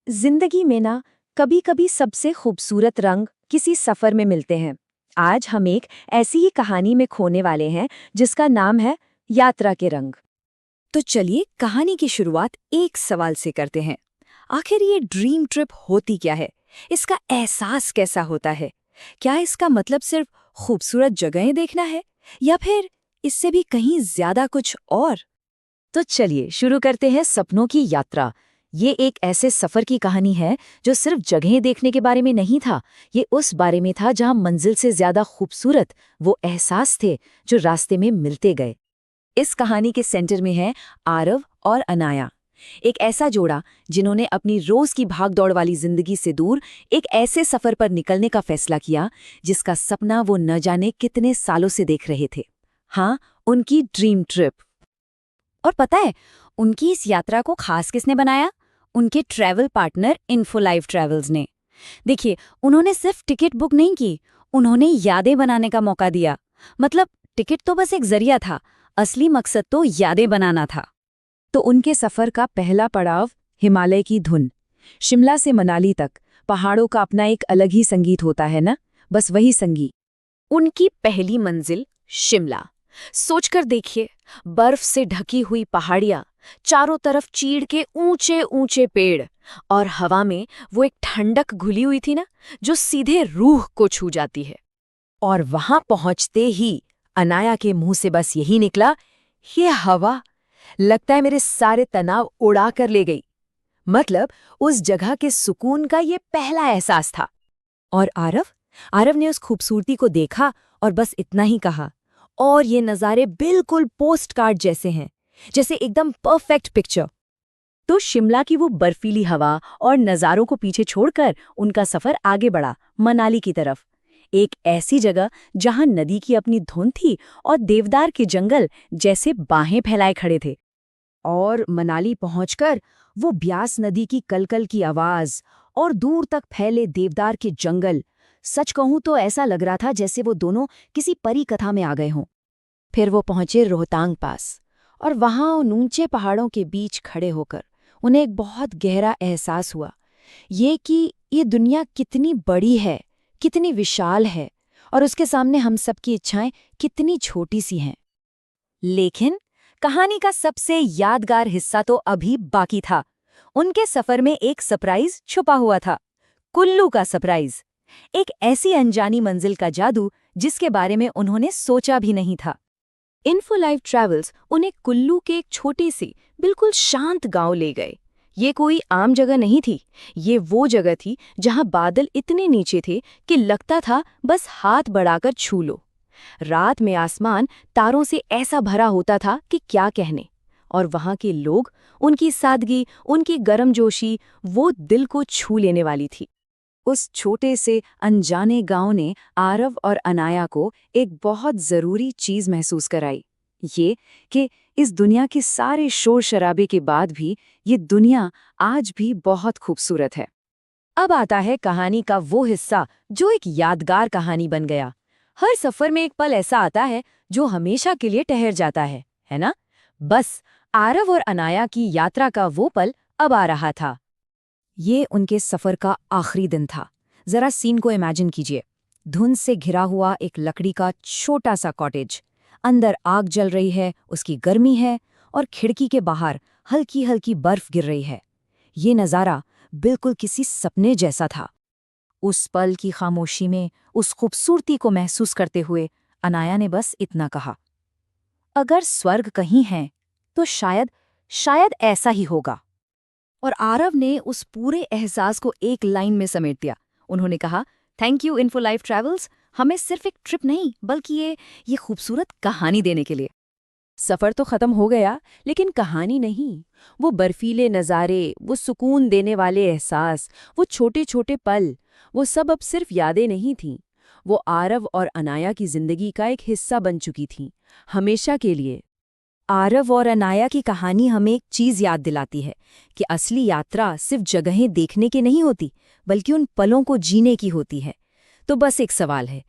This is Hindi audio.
जिंदगी में ना कभी कभी सबसे खूबसूरत रंग किसी सफर में मिलते हैं। आज हम एक ऐसी ही कहानी में खोने वाले हैं जिसका नाम है यात्रा के रंग। तो चलिए कहानी की शुरुआत एक सवाल से करते हैं। आखिर ये ड्रीम ट्रिप होती क्या है? इसका एहसास कैसा होता है? क्या इसका मतलब सिर्फ खूबसूरत जगहें देखना है या फिर इससे भी कहीं ज्यादा कुछ और? तो चलिए शुरू करते हैं सपनों की यात्रा। ये एक ऐसे सफर की कहानी है जो सिर्फ जगहें देखने के बारे में नहीं था। ये उस बारे में था जहां मंजिल से ज्यादा खूबसूरत वो एहसास थे जो रास्ते में मिलते गए। इस कहानी के सेंटर में है आरव और अनाया, एक ऐसा जोड़ा जिन्होंने अपनी रोज की भागदौड़ वाली जिंदगी से दूर एक ऐसे सफर पर निकलने का फैसला किया जिसका सपना वो न जाने कितने सालों से देख रहे थे। हाँ, उनकी ड्रीम ट्रिप। और पता है उनकी इस यात्रा को खास किसने बनाया? उनके ट्रैवल पार्टनर इन्फोलाइफ ट्रैवल्स ने। देखिए, उन्होंने सिर्फ टिकट बुक नहीं की, उन्होंने यादें बनाने का मौका दिया। मतलब टिकट तो बस एक जरिया था, असली मकसद तो यादें बनाना था। तो उनके सफर का पहला पड़ाव हिमालय की धुन। शिमला से मनाली तक पहाड़ों का अपना एक अलग ही संगीत होता है ना, बस वही संगीत। उनकी पहली मंजिल शिमला। सोचकर देखिए, बर्फ से ढकी हुई पहाड़ियां, चारों तरफ चीड़ के ऊंचे ऊंचे पेड़, और हवा में वो एक ठंडक घुली हुई थी ना, जो सीधे रूह को छू जाती है। और वहां पहुंचते ही अनाया के मुंह से बस यही निकला, ये हवा लगता है मेरे सारे तनाव उड़ा कर ले गई। मतलब उस जगह के सुकून का ये पहला एहसास था। और आरव ने उस खूबसूरती को देखा और बस इतना ही कहा, और ये नज़ारे बिल्कुल पोस्ट कार्ड जैसे हैं, जैसे एकदम परफेक्ट पिक्चर। तो शिमला की वो बर्फीली हवा और नज़ारों को पीछे छोड़कर उनका सफर आगे बढ़ा मनाली की तरफ। एक ऐसी जगह जहां नदी की अपनी धुन थी और देवदार के जंगल जैसे बाहें फैलाए खड़े थे। और मनाली पहुंचकर वो ब्यास नदी की कलकल की आवाज और दूर तक फैले देवदार के जंगल, सच कहूं तो ऐसा लग रहा था जैसे वो दोनों किसी परी कथा में आ गए हों। फिर वो पहुंचे रोहतांग पास, और वहां उन ऊंचे पहाड़ों के बीच खड़े होकर उन्हें एक बहुत गहरा एहसास हुआ, ये कि ये दुनिया कितनी बड़ी है, कितनी विशाल है, और उसके सामने हम सबकी इच्छाएं कितनी छोटी सी हैं। लेकिन कहानी का सबसे यादगार हिस्सा तो अभी बाकी था। उनके सफर में एक सरप्राइज छुपा हुआ था, कुल्लू का सरप्राइज। एक ऐसी अनजानी मंजिल का जादू जिसके बारे में उन्होंने सोचा भी नहीं था। इन्फोलाइफ ट्रैवल्स उन्हें कुल्लू के एक छोटे से बिल्कुल शांत गांव ले गए। ये कोई आम जगह नहीं थी, ये वो जगह थी जहां बादल इतने नीचे थे कि लगता था बस हाथ बढ़ाकर छू लो। रात में आसमान तारों से ऐसा भरा होता था कि क्या कहने, और वहां के लोग, उनकी सादगी, उनकी गर्मजोशी, वो दिल को छू लेने वाली थी। उस छोटे से अनजाने गांव ने आरव और अनाया को एक बहुत जरूरी चीज महसूस कराई, ये कि इस दुनिया के सारे शोर शराबे के बाद भी ये दुनिया आज भी बहुत खूबसूरत है। अब आता है कहानी का वो हिस्सा जो एक यादगार कहानी बन गया। हर सफर में एक पल ऐसा आता है जो हमेशा के लिए ठहर जाता है ना? बस आरव और अनाया की यात्रा का वो पल अब आ रहा था। ये उनके सफर का आखिरी दिन था। जरा सीन को इमेजिन कीजिए। धुंध से घिरा हुआ एक लकड़ी का छोटा सा कॉटेज, अंदर आग जल रही है, उसकी गर्मी है, और खिड़की के बाहर हल्की हल्की बर्फ गिर रही है। ये नज़ारा बिल्कुल किसी सपने जैसा था। उस पल की खामोशी में उस खूबसूरती को महसूस करते हुए अनाया ने बस इतना कहा, अगर स्वर्ग कहीं है तो शायद ऐसा ही होगा। और आरव ने उस पूरे एहसास को एक लाइन में समेट दिया। उन्होंने कहा, थैंक यू इन्फोलाइफ ट्रैवल्स, हमें सिर्फ एक ट्रिप नहीं बल्कि ये खूबसूरत कहानी देने के लिए। सफर तो खत्म हो गया, लेकिन कहानी नहीं। वो बर्फीले नज़ारे, वो सुकून देने वाले एहसास, वो छोटे छोटे पल, वो सब अब सिर्फ यादें नहीं थीं। वो आरव और अनाया की जिंदगी का एक हिस्सा बन चुकी थीं, हमेशा के लिए। आरव और अनाया की कहानी हमें एक चीज याद दिलाती है कि असली यात्रा सिर्फ जगहें देखने की नहीं होती, बल्कि उन पलों को जीने की होती है। तो बस एक सवाल है